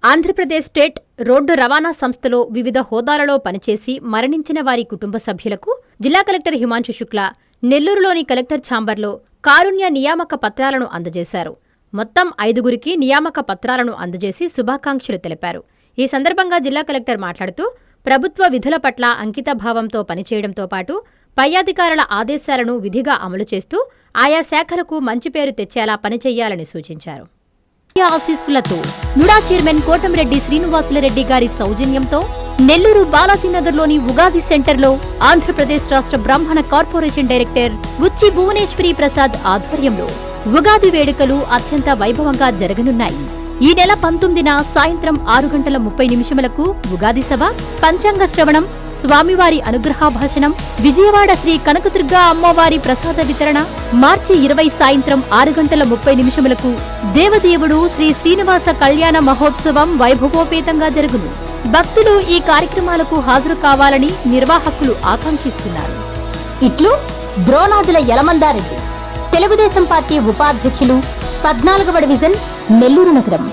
Andhra Pradesh state road రవాణా సంస్థలో వివిధ హోదాలలో పనిచేసి మరణించిన వారి కుటుంబ సభ్యులకు జిల్లా కలెక్టర్ హిమాంశు శుక్లా నెల్లూరులోని కలెక్టర్ ఛాంబర్లో కారుణ్య నియామక పత్రాలను అందజేశారు. మొత్తం 5గురికి నియామక పత్రాలను అందజేసి శుభాకాంక్షలు తెలిపారు. ఈ సందర్భంగా జిల్లా కలెక్టర్ మాట్లాడుతూ ప్రభుత్వ విధుల పట్ల అంకితభావంతో పనిచేయడంతో పాటు పై అధికారుల ఆదేశాలను విధిగా అమలు చేస్తూ ఆయా శాఖలకు మంచి పేరు తెచ్చేలా పనిచేయాలని సూచించారు. ఆశీస్సులతో నుడా చైర్మన్ కోటమిరెడ్డి శ్రీనివాసులరెడ్డి గారి సౌజన్యంతో నెల్లూరు బాలాజీనగర్లోని ఉగాది సెంటర్లో ఆంధ్రప్రదేశ్ రాష్ట్ర బ్రాహ్మణ కార్పొరేషన్ డైరెక్టర్ ఉచ్చి భువనేశ్వరి ప్రసాద్ ఆధ్వర్యంలో ఉగాది వేడుకలు అత్యంత వైభవంగా జరగనున్నాయి. ఈ నెల 19న సాయంత్రం 6:30 ఉగాది సభ, పంచాంగ శ్రవణం, స్వామివారి అనుగ్రహాభాషణం, విజయవాడ శ్రీ కనకదుర్గ అమ్మవారి ప్రసాద వితరణ, మార్చి 20 సాయంత్రం 6:30 దేవదేవుడు శ్రీ శ్రీనివాస కళ్యాణ మహోత్సవం వైభవోపేతంగా జరుగును. భక్తులు ఈ కార్యక్రమాలకు హాజరు కావాలని నిర్వాహకులు ఆకాంక్షిస్తున్నారు. ఇట్లు ద్రోణాదుల యలమందారెడ్డి, తెలుగుదేశం పార్టీ ఉపాధ్యక్షులు, 14వ డివిజన్, నెల్లూరు నగరం.